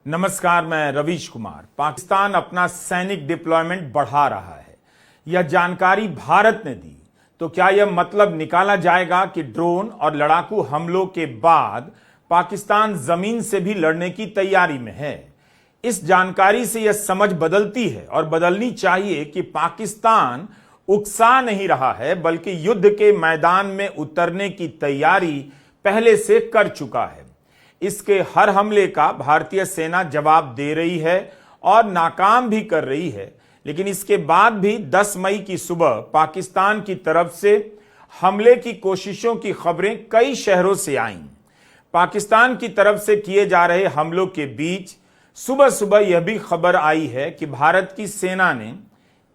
नमस्कार, मैं रवीश कुमार। पाकिस्तान अपना सैनिक डिप्लॉयमेंट बढ़ा रहा है। यह जानकारी भारत ने दी, तो क्या यह मतलब निकाला जाएगा कि ड्रोन और लड़ाकू हमलों के बाद पाकिस्तान जमीन से भी लड़ने की तैयारी में है? इस जानकारी से यह समझ बदलती है और बदलनी चाहिए कि पाकिस्तान उकसा नहीं रहा है, बल्कि युद्ध के मैदान में उतरने की तैयारी पहले से कर चुका है। इसके हर हमले का भारतीय सेना जवाब दे रही है और नाकाम भी कर रही है, लेकिन इसके बाद भी 10 मई की सुबह पाकिस्तान की तरफ से हमले की कोशिशों की खबरें कई शहरों से आईं। पाकिस्तान की तरफ से किए जा रहे हमलों के बीच सुबह सुबह यह भी खबर आई है कि भारत की सेना ने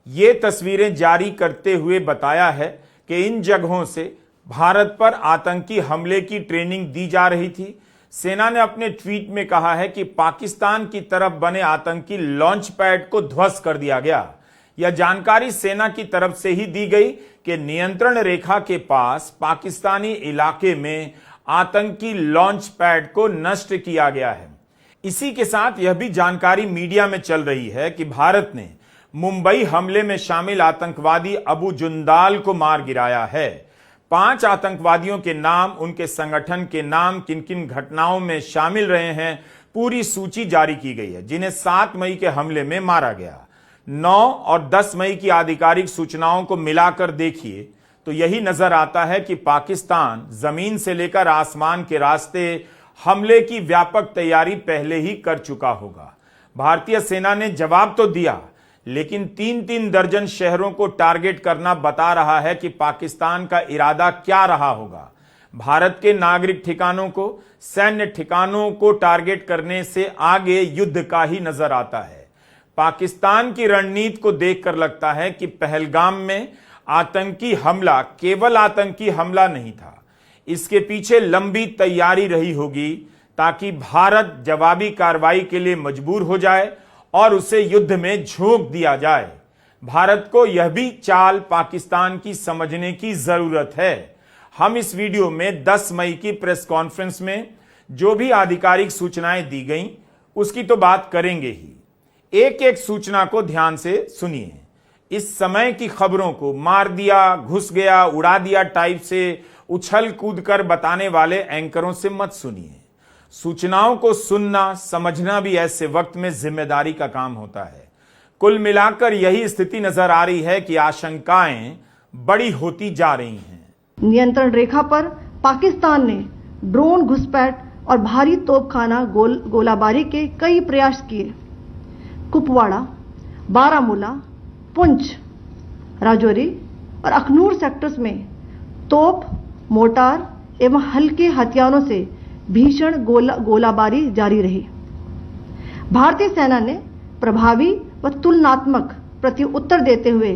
ये तस्वीरें जारी करते हुए बताया है कि इन जगहों से भारत पर आतंकी हमले की ट्रेनिंग दी जा रही थी। सेना ने अपने ट्वीट में कहा है कि पाकिस्तान की तरफ बने आतंकी लॉन्च पैड को ध्वस्त कर दिया गया। यह जानकारी सेना की तरफ से ही दी गई कि नियंत्रण रेखा के पास पाकिस्तानी इलाके में आतंकी लॉन्च पैड को नष्ट किया गया है। इसी के साथ यह भी जानकारी मीडिया में चल रही है कि भारत ने मुंबई हमले में शामिल आतंकवादी अबू जुंदाल को मार गिराया है। 5 आतंकवादियों के नाम, उनके संगठन के नाम, किन किन घटनाओं में शामिल रहे हैं, पूरी सूची जारी की गई है, जिन्हें 7 मई के हमले में मारा गया। 9 और 10 मई की आधिकारिक सूचनाओं को मिलाकर देखिए तो यही नजर आता है कि पाकिस्तान जमीन से लेकर आसमान के रास्ते हमले की व्यापक तैयारी पहले ही कर चुका होगा। भारतीय सेना ने जवाब तो दिया, लेकिन 3-3 दर्जन शहरों को टारगेट करना बता रहा है कि पाकिस्तान का इरादा क्या रहा होगा। भारत के नागरिक ठिकानों को, सैन्य ठिकानों को टारगेट करने से आगे युद्ध का ही नजर आता है। पाकिस्तान की रणनीति को देखकर लगता है कि पहलगाम में आतंकी हमला केवल आतंकी हमला नहीं था, इसके पीछे लंबी तैयारी रही होगी ताकि भारत जवाबी कार्रवाई के लिए मजबूर हो जाए और उसे युद्ध में झोंक दिया जाए। भारत को यह भी चाल पाकिस्तान की समझने की जरूरत है। हम इस वीडियो में 10 मई की प्रेस कॉन्फ्रेंस में जो भी आधिकारिक सूचनाएं दी गईं, उसकी तो बात करेंगे ही। एक एक सूचना को ध्यान से सुनिए। इस समय की खबरों को मार दिया, घुस गया, उड़ा दिया टाइप से उछल कूद कर बताने वाले एंकरों से मत सुनिए। सूचनाओं को सुनना समझना भी ऐसे वक्त में जिम्मेदारी का काम होता है। कुल मिलाकर यही स्थिति नजर आ रही है कि आशंकाएं बड़ी होती जा रही हैं। नियंत्रण रेखा पर पाकिस्तान ने ड्रोन, घुसपैठ और भारी तोपखाना गोलाबारी के कई प्रयास किए। कुपवाड़ा, बारामूला, पुंछ, राजौरी और अखनूर सेक्टर्स में तोप, मोर्टार एवं हल्के हथियारों से भीषण गोलाबारी जारी रही। भारतीय सेना ने प्रभावी व तुलनात्मक प्रत्युत्तर देते हुए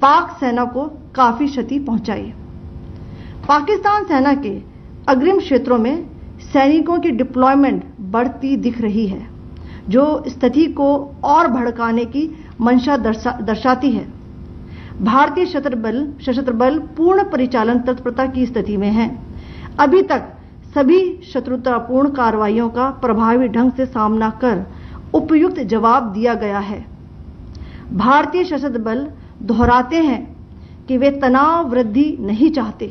पाक सेना को काफी क्षति पहुंचाई। पाकिस्तान सेना के अग्रिम क्षेत्रों में सैनिकों की डिप्लॉयमेंट बढ़ती दिख रही है, जो स्थिति को और भड़काने की मंशा दर्शाती है। भारतीय सशस्त्र बल पूर्ण परिचालन तत्परता की स्थिति में है। अभी तक सभी शत्रुतापूर्ण कार्रवाइयों का प्रभावी ढंग से सामना कर उपयुक्त जवाब दिया गया है। भारतीय सशस्त्र बल दोहराते हैं कि वे तनाव वृद्धि नहीं चाहते,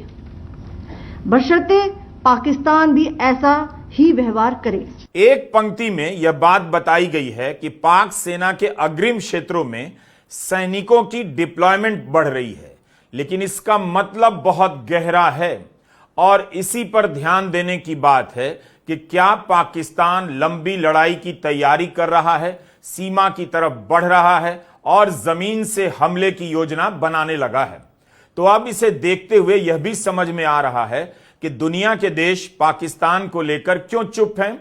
बशर्ते पाकिस्तान भी ऐसा ही व्यवहार करे। एक पंक्ति में यह बात बताई गई है कि पाक सेना के अग्रिम क्षेत्रों में सैनिकों की डिप्लॉयमेंट बढ़ रही है, लेकिन इसका मतलब बहुत गहरा है और इसी पर ध्यान देने की बात है कि क्या पाकिस्तान लंबी लड़ाई की तैयारी कर रहा है, सीमा की तरफ बढ़ रहा है और जमीन से हमले की योजना बनाने लगा है। तो अब इसे देखते हुए यह भी समझ में आ रहा है कि दुनिया के देश पाकिस्तान को लेकर क्यों चुप हैं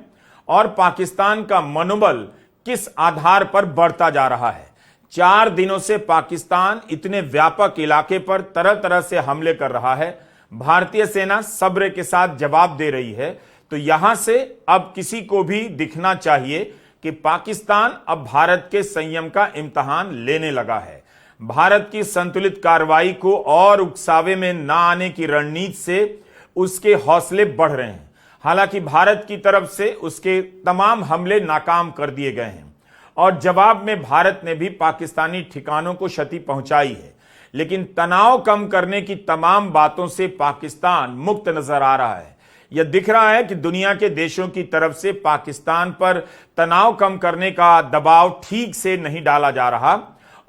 और पाकिस्तान का मनोबल किस आधार पर बढ़ता जा रहा है। 4 दिनों से पाकिस्तान इतने व्यापक इलाके पर तरह तरह से हमले कर रहा है। भारतीय सेना सब्र के साथ जवाब दे रही है। तो यहां से अब किसी को भी दिखना चाहिए कि पाकिस्तान अब भारत के संयम का इम्तिहान लेने लगा है। भारत की संतुलित कार्रवाई को और उकसावे में ना आने की रणनीति से उसके हौसले बढ़ रहे हैं। हालांकि भारत की तरफ से उसके तमाम हमले नाकाम कर दिए गए हैं और जवाब में भारत ने भी पाकिस्तानी ठिकानों को क्षति पहुंचाई है। लेकिन तनाव कम करने की तमाम बातों से पाकिस्तान मुक्त नजर आ रहा है। यह दिख रहा है कि दुनिया के देशों की तरफ से पाकिस्तान पर तनाव कम करने का दबाव ठीक से नहीं डाला जा रहा,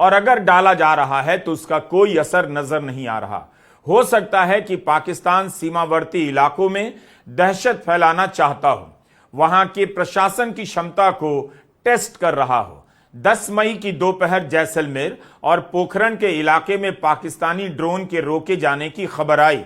और अगर डाला जा रहा है तो उसका कोई असर नजर नहीं आ रहा। हो सकता है कि पाकिस्तान सीमावर्ती इलाकों में दहशत फैलाना चाहता हो, वहां के प्रशासन की क्षमता को टेस्ट कर रहा हो। 10 मई की दोपहर जैसलमेर और पोखरण के इलाके में पाकिस्तानी ड्रोन के रोके जाने की खबर आई।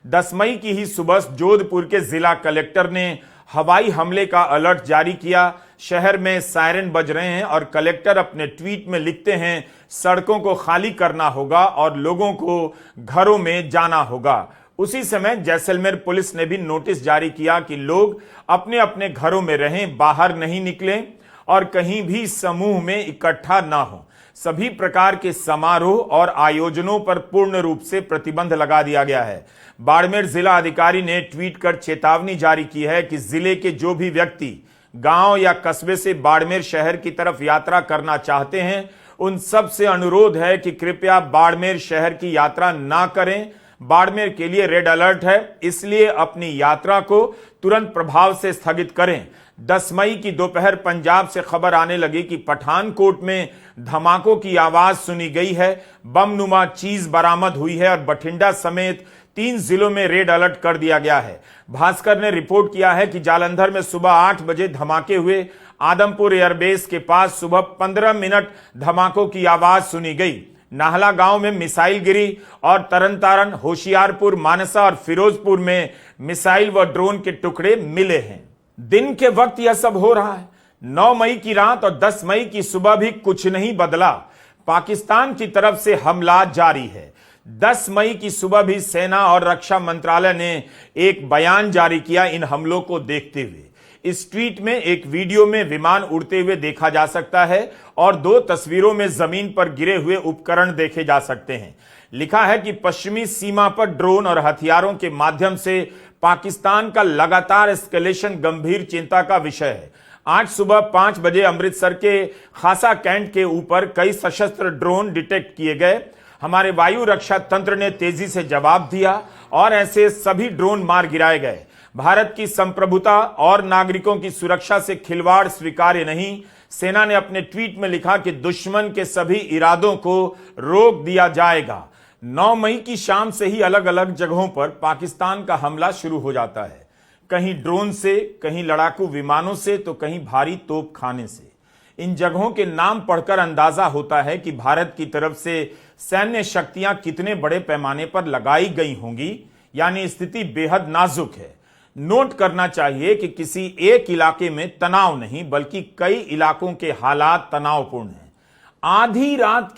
10 मई की ही सुबह जोधपुर के जिला कलेक्टर ने हवाई हमले का अलर्ट जारी किया। शहर में सायरन बज रहे हैं और कलेक्टर अपने ट्वीट में लिखते हैं, सड़कों को खाली करना होगा और लोगों को घरों में जाना होगा। उसी समय जैसलमेर पुलिस ने भी नोटिस जारी किया कि लोग अपने अपने घरों में रहें, बाहर नहीं निकलें और कहीं भी समूह में इकट्ठा ना हो। सभी प्रकार के समारोह और आयोजनों पर पूर्ण रूप से प्रतिबंध लगा दिया गया है। बाड़मेर जिला अधिकारी ने ट्वीट कर चेतावनी जारी की है कि जिले के जो भी व्यक्ति गांव या कस्बे से बाड़मेर शहर की तरफ यात्रा करना चाहते हैं, उन सब से अनुरोध है कि कृपया बाड़मेर शहर की यात्रा ना करें। बाड़मेर के लिए रेड अलर्ट है, इसलिए अपनी यात्रा को तुरंत प्रभाव से स्थगित करें। 10 मई की दोपहर पंजाब से खबर आने लगी कि पठानकोट में धमाकों की आवाज सुनी गई है, बमनुमा चीज बरामद हुई है और बठिंडा समेत 3 जिलों में रेड अलर्ट कर दिया गया है। भास्कर ने रिपोर्ट किया है कि जालंधर में सुबह 8 बजे धमाके हुए। आदमपुर एयरबेस के पास सुबह 15 मिनट धमाकों की आवाज सुनी गई। नाहला गांव में मिसाइल गिरी और तरनतारन, होशियारपुर, मानसा और फिरोजपुर में मिसाइल व ड्रोन के टुकड़े मिले हैं। दिन के वक्त यह सब हो रहा है। 9 मई की रात और 10 मई की सुबह भी कुछ नहीं बदला। पाकिस्तान की तरफ से हमला जारी है। 10 मई की सुबह भी सेना और रक्षा मंत्रालय ने एक बयान जारी किया इन हमलों को देखते हुए। इस ट्वीट में एक वीडियो में विमान उड़ते हुए देखा जा सकता है और 2 तस्वीरों में जमीन पर गिरे हुए उपकरण देखे जा सकते हैं। लिखा है कि पश्चिमी सीमा पर ड्रोन और हथियारों के माध्यम से पाकिस्तान का लगातार एस्केलेशन गंभीर चिंता का विषय है। आज सुबह 5 बजे अमृतसर के खासा कैंट के ऊपर कई सशस्त्र ड्रोन डिटेक्ट किए गए। हमारे वायु रक्षा तंत्र ने तेजी से जवाब दिया और ऐसे सभी ड्रोन मार गिराए गए। भारत की संप्रभुता और नागरिकों की सुरक्षा से खिलवाड़ स्वीकार्य नहीं। सेना ने अपने ट्वीट में लिखा कि दुश्मन के सभी इरादों को रोक दिया जाएगा। 9 मई की शाम से ही अलग अलग जगहों पर पाकिस्तान का हमला शुरू हो जाता है, कहीं ड्रोन से, कहीं लड़ाकू विमानों से, तो कहीं भारी तोप खाने से। इन जगहों के नाम पढ़कर अंदाजा होता है कि भारत की तरफ से सैन्य शक्तियां कितने बड़े पैमाने पर लगाई गई होंगी, यानी स्थिति बेहद नाजुक है। नोट करना चाहिए कि किसी एक इलाके में तनाव नहीं, बल्कि कई इलाकों के हालात तनावपूर्ण हैं। आधी रात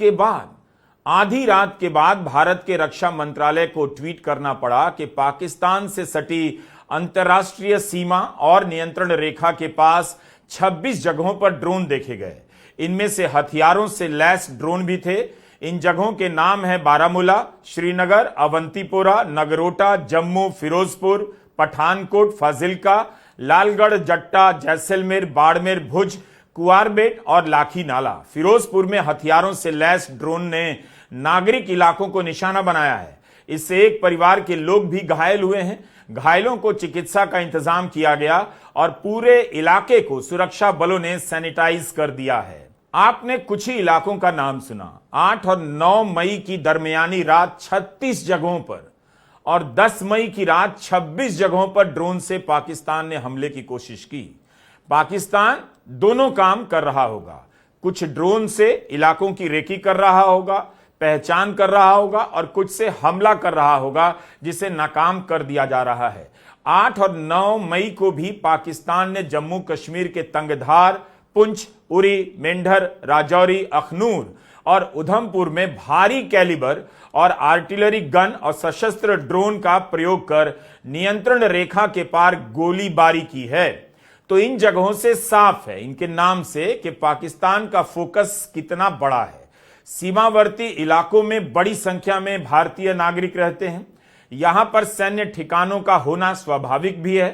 के बाद भारत के रक्षा मंत्रालय को ट्वीट करना पड़ा कि पाकिस्तान से सटी अंतर्राष्ट्रीय सीमा और नियंत्रण रेखा के पास 26 जगहों पर ड्रोन देखे गए। इनमें से हथियारों से लैस ड्रोन भी थे। इन जगहों के नाम है बारामूला, श्रीनगर, अवंतीपोरा, नगरोटा, जम्मू, फिरोजपुर, पठानकोट, फाजिल्का, लालगढ़, जट्टा, जैसलमेर, बाड़मेर, भुज, कुआरबेट और लाखी नाला। फिरोजपुर में हथियारों से लैस ड्रोन ने नागरिक इलाकों को निशाना बनाया है। इससे एक परिवार के लोग भी घायल हुए हैं। घायलों को चिकित्सा का इंतजाम किया गया और पूरे इलाके को सुरक्षा बलों ने सैनिटाइज कर दिया है। आपने कुछ ही इलाकों का नाम सुना। 8 और 9 मई की दरमियानी रात 36 जगहों पर और 10 मई की रात 26 जगहों पर ड्रोन से पाकिस्तान ने हमले की कोशिश की। पाकिस्तान दोनों काम कर रहा होगा। कुछ ड्रोन से इलाकों की रेकी कर रहा होगा, पहचान कर रहा होगा, और कुछ से हमला कर रहा होगा जिसे नाकाम कर दिया जा रहा है। 8 और 9 मई को भी पाकिस्तान ने जम्मू कश्मीर के तंगधार, पुंछ, उरी, मेंढर, राजौरी, अखनूर और उधमपुर में भारी कैलिबर और आर्टिलरी गन और सशस्त्र ड्रोन का प्रयोग कर नियंत्रण रेखा के पार गोलीबारी की है। तो इन जगहों से साफ है, इनके नाम से, कि पाकिस्तान का फोकस कितना बड़ा है। सीमावर्ती इलाकों में बड़ी संख्या में भारतीय नागरिक रहते हैं। यहां पर सैन्य ठिकानों का होना स्वाभाविक भी है।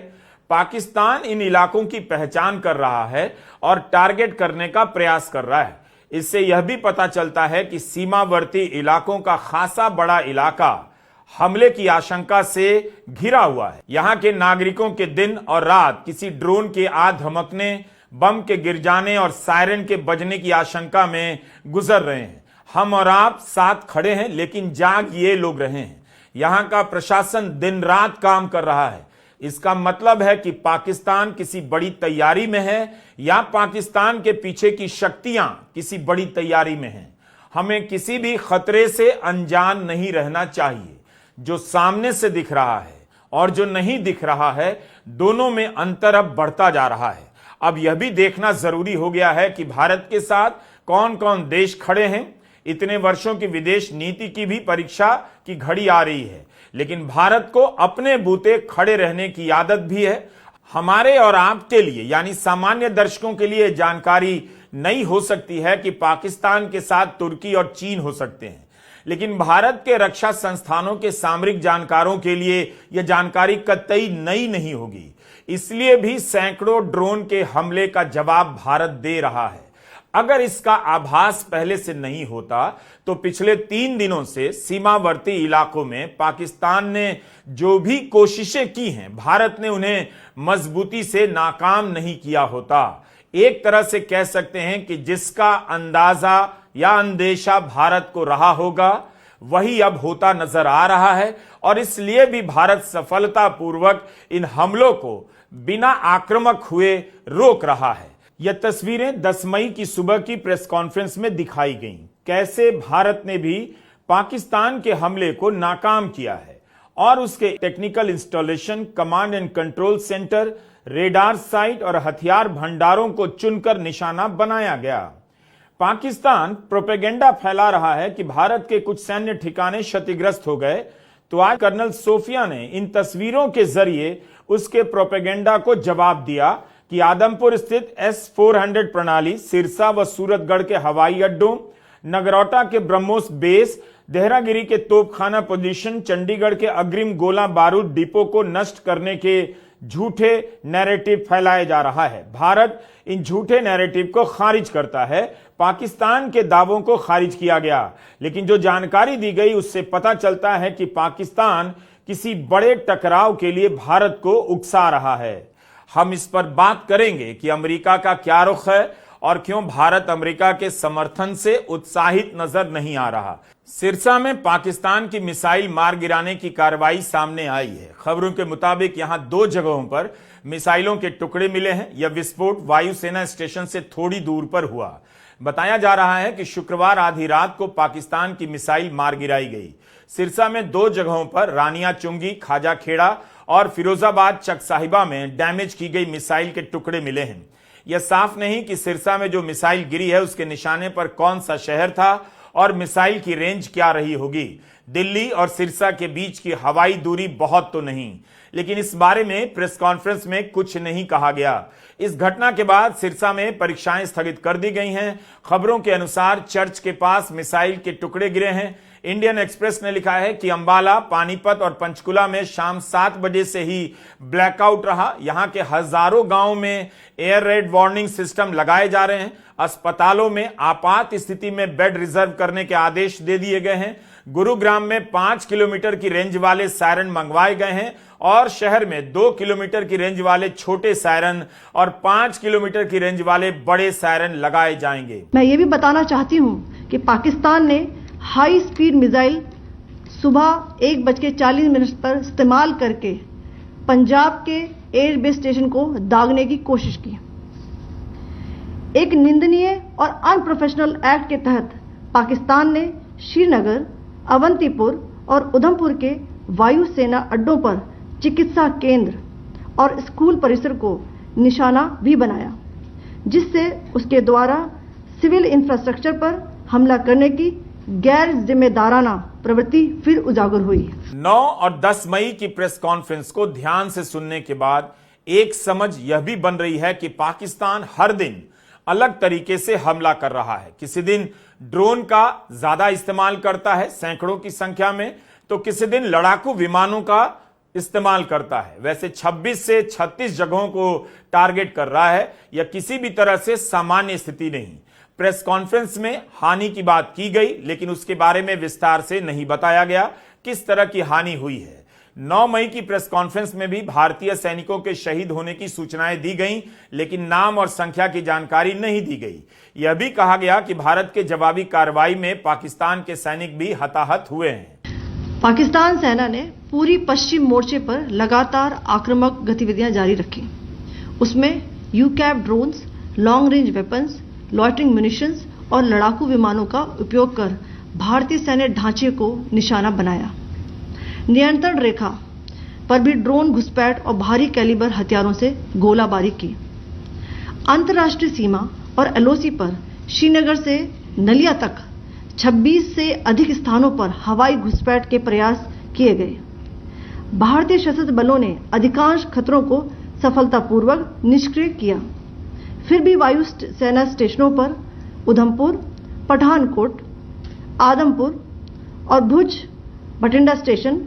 पाकिस्तान इन इलाकों की पहचान कर रहा है और टारगेट करने का प्रयास कर रहा है। इससे यह भी पता चलता है कि सीमावर्ती इलाकों का खासा बड़ा इलाका हमले की आशंका से घिरा हुआ है। यहां के नागरिकों के दिन और रात किसी ड्रोन के आ धमकने, बम के गिर जाने और सायरन के बजने की आशंका में गुजर रहे हैं। हम और आप साथ खड़े हैं, लेकिन जाग ये लोग रहे हैं। यहां का प्रशासन दिन रात काम कर रहा है। इसका मतलब है कि पाकिस्तान किसी बड़ी तैयारी में है या पाकिस्तान के पीछे की शक्तियां किसी बड़ी तैयारी में हैं। हमें किसी भी खतरे से अनजान नहीं रहना चाहिए। जो सामने से दिख रहा है और जो नहीं दिख रहा है, दोनों में अंतर अब बढ़ता जा रहा है। अब यह भी देखना जरूरी हो गया है कि भारत के साथ कौन कौन देश खड़े हैं। इतने वर्षों की विदेश नीति की भी परीक्षा की घड़ी आ रही है, लेकिन भारत को अपने बूते खड़े रहने की आदत भी है। हमारे और आपके लिए यानी सामान्य दर्शकों के लिए जानकारी नहीं हो सकती है कि पाकिस्तान के साथ तुर्की और चीन हो सकते हैं, लेकिन भारत के रक्षा संस्थानों के सामरिक जानकारों के लिए यह जानकारी कतई नई नहीं होगी। इसलिए भी सैकड़ों ड्रोन के हमले का जवाब भारत दे रहा है। अगर इसका आभास पहले से नहीं होता तो पिछले 3 दिनों से सीमावर्ती इलाकों में पाकिस्तान ने जो भी कोशिशें की हैं, भारत ने उन्हें मजबूती से नाकाम नहीं किया होता। एक तरह से कह सकते हैं कि जिसका अंदाजा या अंदेशा भारत को रहा होगा, वही अब होता नजर आ रहा है और इसलिए भी भारत सफलतापूर्वक इन हमलों को बिना आक्रामक हुए रोक रहा है। यह तस्वीरें 10 मई की सुबह की प्रेस कॉन्फ्रेंस में दिखाई गईं। कैसे भारत ने भी पाकिस्तान के हमले को नाकाम किया है और उसके technical installation, command and control centre, radar site और हथियार भंडारों को चुनकर निशाना बनाया गया। पाकिस्तान प्रोपेगेंडा फैला रहा है कि भारत के कुछ सैन्य ठिकाने क्षतिग्रस्त हो गए, तो आज कर्नल सोफिया ने इन तस्वीरों के जरिए उसके प्रोपेगेंडा को जवाब दिया कि आदमपुर स्थित S-400 प्रणाली, सिरसा व सूरतगढ़ के हवाई अड्डों, नगरोटा के ब्रह्मोस बेस, देहरागिरी के तोपखाना पोजीशन, चंडीगढ़ के अग्रिम गोला बारूद डिपो को नष्ट करने के झूठे नैरेटिव फैलाया जा रहा है। भारत इन झूठे नैरेटिव को खारिज करता है। पाकिस्तान के दावों को खारिज किया गया, लेकिन जो जानकारी दी गई उससे पता चलता है कि पाकिस्तान किसी बड़े टकराव के लिए भारत को उकसा रहा है। हम इस पर बात करेंगे कि अमेरिका का क्या रुख है और क्यों भारत अमेरिका के समर्थन से उत्साहित नजर नहीं आ रहा। सिरसा में पाकिस्तान की मिसाइल मार गिराने की कार्रवाई सामने आई है। खबरों के मुताबिक यहां 2 जगहों पर मिसाइलों के टुकड़े मिले हैं। यह विस्फोट वायुसेना स्टेशन से थोड़ी दूर पर हुआ। बताया जा रहा है कि शुक्रवार आधी रात को पाकिस्तान की मिसाइल मार गिराई गई। सिरसा में 2 जगहों पर रानिया चुंगी, खाजा खेड़ा और फिरोजाबाद चक साहिबा में डैमेज की गई मिसाइल के टुकड़े मिले हैं। यह साफ नहीं कि सिरसा में जो मिसाइल गिरी है उसके निशाने पर कौन सा शहर था और मिसाइल की रेंज क्या रही होगी। दिल्ली और सिरसा के बीच की हवाई दूरी बहुत तो नहीं, लेकिन इस बारे में प्रेस कॉन्फ्रेंस में कुछ नहीं कहा गया। इस घटना के बाद सिरसा में परीक्षाएं स्थगित कर दी गई हैं। खबरों के अनुसार चर्च के पास मिसाइल के टुकड़े गिरे हैं। इंडियन एक्सप्रेस ने लिखा है कि अंबाला, पानीपत और पंचकुला में शाम 7 बजे से ही ब्लैकआउट रहा। यहां के हजारों गांवों में एयर रेड वार्निंग सिस्टम लगाए जा रहे हैं। अस्पतालों में आपात स्थिति में बेड रिजर्व करने के आदेश दे दिए गए हैं। गुरुग्राम में 5 किलोमीटर की रेंज वाले सायरन मंगवाए गए हैं और शहर में 2 किलोमीटर की रेंज वाले छोटे सायरन और 5 किलोमीटर की रेंज वाले बड़े सायरन लगाए जाएंगे। मैं ये भी बताना चाहती हूं कि पाकिस्तान ने हाई स्पीड मिसाइल सुबह 1:40 पर इस्तेमाल करके पंजाब के एयरबेस स्टेशन को दागने की कोशिश की। एक निंदनीय और अनप्रोफेशनल एक्ट के तहत पाकिस्तान ने श्रीनगर, अवंतीपुर और उधमपुर के वायुसेना अड्डों पर चिकित्सा केंद्र और स्कूल परिसर को निशाना भी बनाया, जिससे उसके द्वारा सिविल इंफ्रास्ट्रक्चर पर हमला करने की गैर जिम्मेदाराना प्रवृत्ति फिर उजागर हुई। 9 और 10 मई की प्रेस कॉन्फ्रेंस को ध्यान से सुनने के बाद एक समझ यह भी बन रही है कि पाकिस्तान हर दिन अलग तरीके से हमला कर रहा है। किसी दिन ड्रोन का ज्यादा इस्तेमाल करता है, सैकड़ों की संख्या में, तो किसी दिन लड़ाकू विमानों का इस्तेमाल करता है। वैसे 26 से 36 जगहों को टारगेट कर रहा है। यह किसी भी तरह से सामान्य स्थिति नहीं। प्रेस कॉन्फ्रेंस में हानि की बात की गई, लेकिन उसके बारे में विस्तार से नहीं बताया गया किस तरह की हानि हुई है। 9 मई की प्रेस कॉन्फ्रेंस में भी भारतीय सैनिकों के शहीद होने की सूचनाएं दी गईं, लेकिन नाम और संख्या की जानकारी नहीं दी गई। यह भी कहा गया कि भारत के जवाबी कार्रवाई में पाकिस्तान के सैनिक भी हताहत हुए हैं। पाकिस्तान सेना ने पूरी पश्चिम मोर्चे पर लगातार आक्रामक गतिविधियां जारी रखी। उसमें UCAV drones, long range weapons, loitering munitions और लड़ाकू विमानों का उपयोग कर भारतीय सैन्य ढांचे को निशाना बनाया। नियंत्रण रेखा पर भी ड्रोन घुसपैठ और भारी कैलिबर हथियारों से गोलाबारी की। अंतर्राष्ट्रीय सीमा और एलओसी पर श्रीनगर से नलिया तक 26 से अधिक स्थानों पर हवाई घुसपैठ के प्रयास किए गए। भारतीय सशस्त्र बलों ने अधिकांश खतरों को सफलतापूर्वक निष्क्रिय किया। फिर भी वायु सेना स्टेशनों पर उधमपुर, पठानकोट, आदमपुर और भुज बठिंडा स्टेशन,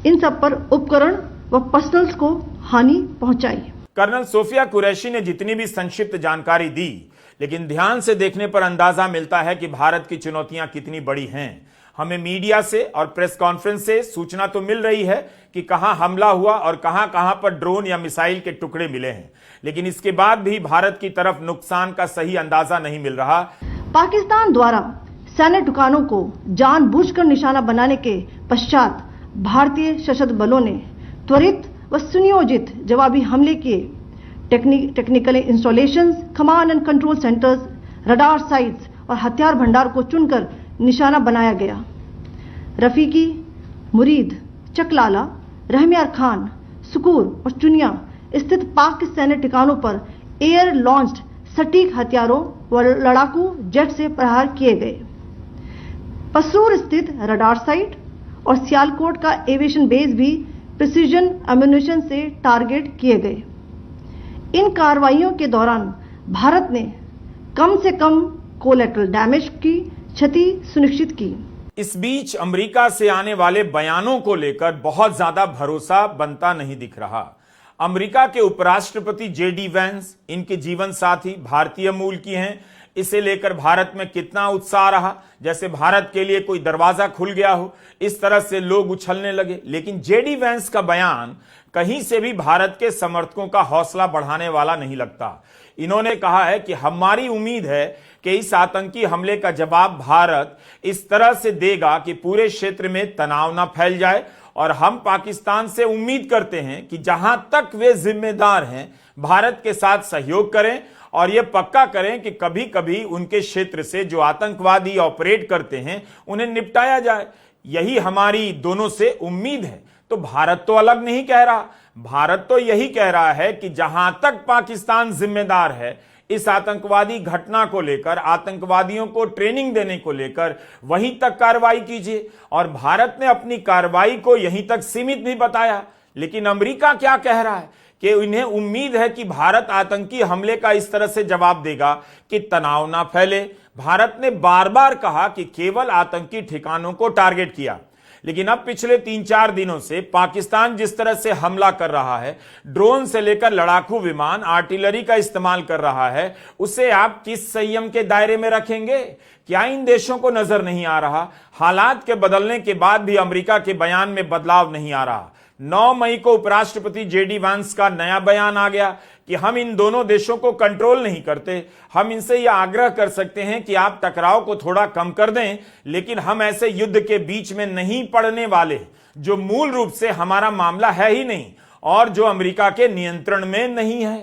इन सब पर उपकरण व पर्सनल्स को हानि पहुंचाई। कर्नल सोफिया कुरैशी ने जितनी भी संक्षिप्त जानकारी दी, लेकिन ध्यान से देखने पर अंदाजा मिलता है कि भारत की चुनौतियां कितनी बड़ी हैं। हमें मीडिया से और प्रेस कॉन्फ्रेंस से सूचना तो मिल रही है कि कहां हमला हुआ और कहां पर ड्रोन या मिसाइल के टुकड़े मिले हैं, लेकिन इसके बाद भी भारत की तरफ नुकसान का सही अंदाजा नहीं मिल रहा। पाकिस्तान द्वारा सैन्य ठिकानों को जानबूझकर निशाना बनाने के पश्चात भारतीय सशस्त्र बलों ने त्वरित व सुनियोजित जवाबी हमले किए। Technical installations, command and control centres, radar sites और हथियार भंडार को चुनकर निशाना बनाया गया। रफीकी, मुरीद, चकलाला, रहमियार खान, सुकूर और चुनिया स्थित पाक सैन्य ठिकानों पर एयर लॉन्च्ड सटीक हथियारों व लड़ाकू जेट से प्रहार किए गए। पसूर स्थित रडार साइट और सियालकोट का एविएशन बेस भी प्रिसीजन एम्यूनिशन से टारगेट किए गए। इन कार्रवाइयों के दौरान भारत ने कम से कम कोलैटरल डैमेज की क्षति सुनिश्चित की। इस बीच अमेरिका से आने वाले बयानों को लेकर बहुत ज्यादा भरोसा बनता नहीं दिख रहा। अमेरिका के उपराष्ट्रपति जेडी वैंस, इनके जीवन साथी भारतीय मूल की हैं। इसे लेकर भारत में कितना उत्साह रहा, जैसे भारत के लिए कोई दरवाजा खुल गया हो, इस तरह से लोग उछलने लगे। लेकिन जेडी वैंस का बयान कहीं से भी भारत के समर्थकों का हौसला बढ़ाने वाला नहीं लगता। इन्होंने कहा है कि हमारी उम्मीद है कि इस आतंकी हमले का जवाब भारत इस तरह से देगा कि पूरे क्षेत्र में तनाव न फैल जाए, और हम पाकिस्तान से उम्मीद करते हैं कि जहां तक वे जिम्मेदार हैं भारत के साथ सहयोग करें और यह पक्का करें कि कभी कभी उनके क्षेत्र से जो आतंकवादी ऑपरेट करते हैं उन्हें निपटाया जाए। यही हमारी दोनों से उम्मीद है। तो भारत तो अलग नहीं कह रहा, भारत तो यही कह रहा है कि जहां तक पाकिस्तान जिम्मेदार है इस आतंकवादी घटना को लेकर, आतंकवादियों को ट्रेनिंग देने को लेकर, वहीं तक कार्रवाई कीजिए। और भारत ने अपनी कार्रवाई को यहीं तक सीमित नहीं बताया। लेकिन अमेरिका क्या कह रहा है कि उन्हें उम्मीद है कि भारत आतंकी हमले का इस तरह से जवाब देगा कि तनाव ना फैले। भारत ने बार बार कहा कि केवल आतंकी ठिकानों को टारगेट किया, लेकिन अब पिछले 3-4 दिनों से पाकिस्तान जिस तरह से हमला कर रहा है, ड्रोन से लेकर लड़ाकू विमान, आर्टिलरी का इस्तेमाल कर रहा है, उसे आप किस संयम के दायरे में रखेंगे? क्या इन देशों को नजर नहीं आ रहा? हालात के बदलने के बाद भी अमेरिका के बयान में बदलाव नहीं आ रहा। 9 मई को उपराष्ट्रपति जेडी वैंस का नया बयान आ गया कि हम इन दोनों देशों को कंट्रोल नहीं करते। हम इनसे यह आग्रह कर सकते हैं कि आप टकराव को थोड़ा कम कर दें, लेकिन हम ऐसे युद्ध के बीच में नहीं पड़ने वाले जो मूल रूप से हमारा मामला है ही नहीं और जो अमेरिका के नियंत्रण में नहीं है।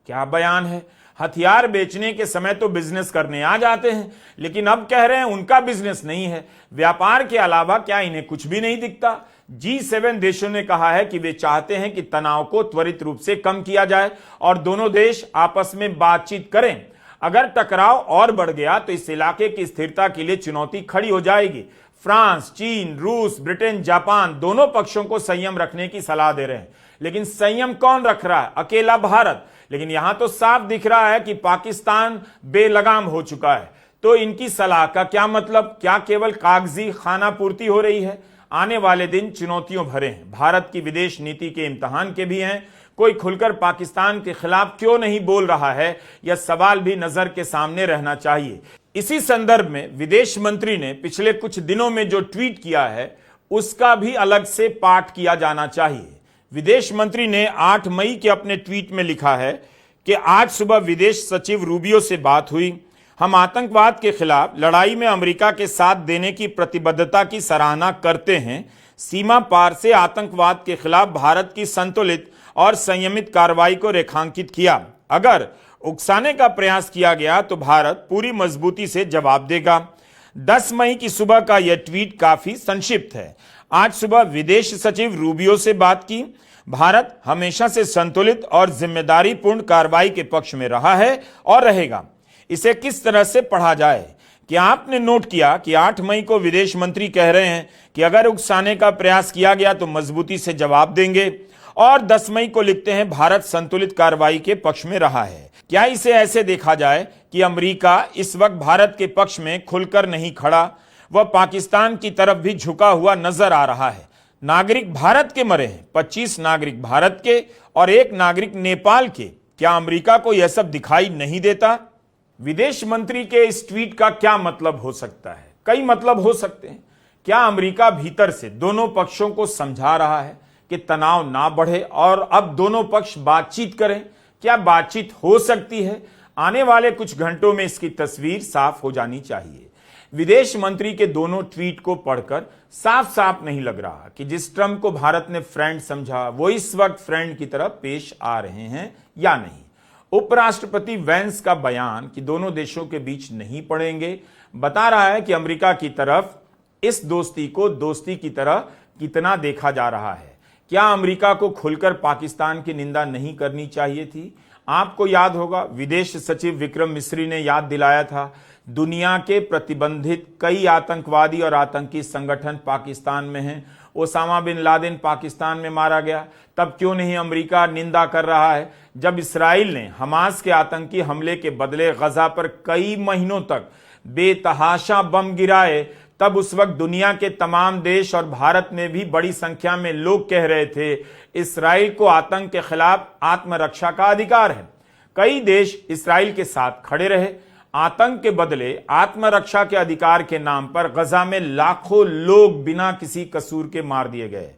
क्या बयान है! हथियार बेचने के समय तो बिजनेस करने आ जाते हैं, लेकिन अब कह रहे हैं उनका बिजनेस नहीं है। व्यापार के अलावा क्या इन्हें कुछ भी नहीं दिखता? G7 देशों ने कहा है कि वे चाहते हैं कि तनाव को त्वरित रूप से कम किया जाए और दोनों देश आपस में बातचीत करें। अगर टकराव और बढ़ गया तो इस इलाके की स्थिरता के लिए चुनौती खड़ी हो जाएगी। फ्रांस, चीन, रूस, ब्रिटेन, जापान दोनों पक्षों को संयम रखने की सलाह दे रहे हैं। लेकिन संयम कौन रख रहा है? अकेला भारत। लेकिन यहां तो साफ दिख रहा है कि पाकिस्तान बेलगाम हो चुका है। तो इनकी सलाह का क्या मतलब? क्या केवल कागजी खाना पूर्ति हो रही है? आने वाले दिन चुनौतियों भरे हैं। भारत की विदेश नीति के इम्तिहान के भी हैं। कोई खुलकर पाकिस्तान के खिलाफ क्यों नहीं बोल रहा है, यह सवाल भी नजर के सामने रहना चाहिए। इसी संदर्भ में विदेश मंत्री ने पिछले कुछ दिनों में जो ट्वीट किया है उसका भी अलग से पाठ किया जाना चाहिए। विदेश मंत्री ने 8 मई के अपने ट्वीट में लिखा है कि आज सुबह विदेश सचिव रूबियो से बात हुई। हम आतंकवाद के खिलाफ लड़ाई में अमेरिका के साथ देने की प्रतिबद्धता की सराहना करते हैं। सीमा पार से आतंकवाद के खिलाफ भारत की संतुलित और संयमित कार्रवाई को रेखांकित किया। अगर उकसाने का प्रयास किया गया तो भारत पूरी मजबूती से जवाब देगा। 10 मई की सुबह का यह ट्वीट काफी संक्षिप्त है। आज सुबह विदेश सचिव रूबियो से बात की। भारत हमेशा से संतुलित और जिम्मेदारीपूर्ण कार्रवाई के पक्ष में रहा है और रहेगा। इसे किस तरह से पढ़ा जाए? क्या आपने नोट किया कि 8 मई को विदेश मंत्री कह रहे हैं कि अगर उकसाने का प्रयास किया गया तो मजबूती से जवाब देंगे, और 10 मई को लिखते हैं भारत संतुलित कार्रवाई के पक्ष में रहा है। क्या इसे ऐसे देखा जाए कि अमेरिका इस वक्त भारत के पक्ष में खुलकर नहीं खड़ा, वह पाकिस्तान की तरफ भी झुका हुआ नजर आ रहा है? नागरिक भारत के मरे हैं, 25 नागरिक भारत के और 1 नागरिक नेपाल के। क्या अमेरिका को यह सब दिखाई नहीं देता? विदेश मंत्री के इस ट्वीट का क्या मतलब हो सकता है? कई मतलब हो सकते हैं। क्या अमेरिका भीतर से दोनों पक्षों को समझा रहा है कि तनाव ना बढ़े और अब दोनों पक्ष बातचीत करें? क्या बातचीत हो सकती है? आने वाले कुछ घंटों में इसकी तस्वीर साफ हो जानी चाहिए। विदेश मंत्री के दोनों ट्वीट को पढ़कर साफ साफ नहीं लग रहा कि जिस ट्रंप को भारत ने फ्रेंड समझा वो इस वक्त फ्रेंड की तरह पेश आ रहे हैं या नहीं। उपराष्ट्रपति वेंस का बयान कि दोनों देशों के बीच नहीं पड़ेंगे बता रहा है कि अमेरिका की तरफ इस दोस्ती को दोस्ती की तरह कितना देखा जा रहा है। क्या अमेरिका को खुलकर पाकिस्तान की निंदा नहीं करनी चाहिए थी? आपको याद होगा विदेश सचिव विक्रम मिस्री ने याद दिलाया था दुनिया के प्रतिबंधित कई आतंकवादी और आतंकी संगठन पाकिस्तान में हैं। ओसामा बिन लादेन पाकिस्तान में मारा गया, तब क्यों नहीं अमेरिका निंदा कर रहा है? जब इसराइल ने हमास के आतंकी हमले के बदले गजा पर कई महीनों तक बेतहाशा बम गिराए, तब उस वक्त दुनिया के तमाम देश और भारत में भी बड़ी संख्या में लोग कह रहे थे इसराइल को आतंक के खिलाफ आत्मरक्षा का अधिकार है। कई देश इसराइल के साथ खड़े रहे। आतंक के बदले आत्मरक्षा के अधिकार के नाम पर गजा में लाखों लोग बिना किसी कसूर के मार दिए गए।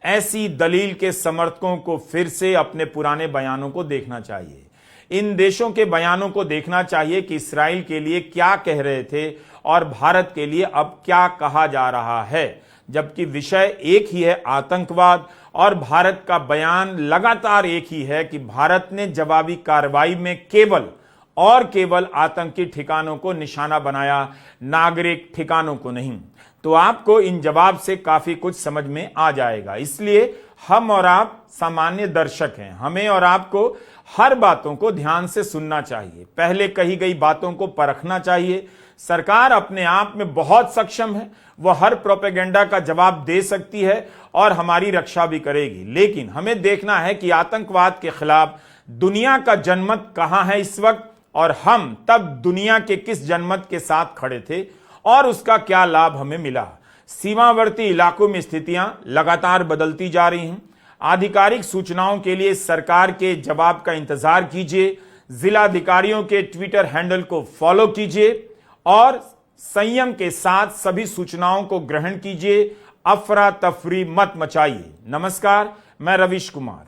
ऐसी दलील के समर्थकों को फिर से अपने पुराने बयानों को देखना चाहिए। इन देशों के बयानों को देखना चाहिए कि इसराइल के लिए क्या कह रहे थे और भारत के लिए अब क्या कहा जा रहा है, जबकि विषय एक ही है आतंकवाद, और भारत का बयान लगातार एक ही है कि भारत ने जवाबी कार्रवाई में केवल आतंकी ठिकानों को निशाना बनाया, नागरिक ठिकानों को नहीं। तो आपको इन जवाब से काफी कुछ समझ में आ जाएगा। इसलिए हम और आप सामान्य दर्शक हैं, हमें और आपको हर बातों को ध्यान से सुनना चाहिए, पहले कही गई बातों को परखना चाहिए। सरकार अपने आप में बहुत सक्षम है, वह हर प्रोपेगेंडा का जवाब दे सकती है और हमारी रक्षा भी करेगी, लेकिन हमें देखना है कि आतंकवाद के खिलाफ दुनिया का जनमत कहां है इस वक्त, और हम तब दुनिया के किस जनमत के साथ खड़े थे और उसका क्या लाभ हमें मिला। सीमावर्ती इलाकों में स्थितियां लगातार बदलती जा रही हैं। आधिकारिक सूचनाओं के लिए सरकार के जवाब का इंतजार कीजिए, जिलाधिकारियों के ट्विटर हैंडल को फॉलो कीजिए और संयम के साथ सभी सूचनाओं को ग्रहण कीजिए। अफरा तफरी मत मचाइए। नमस्कार, मैं रविश कुमार।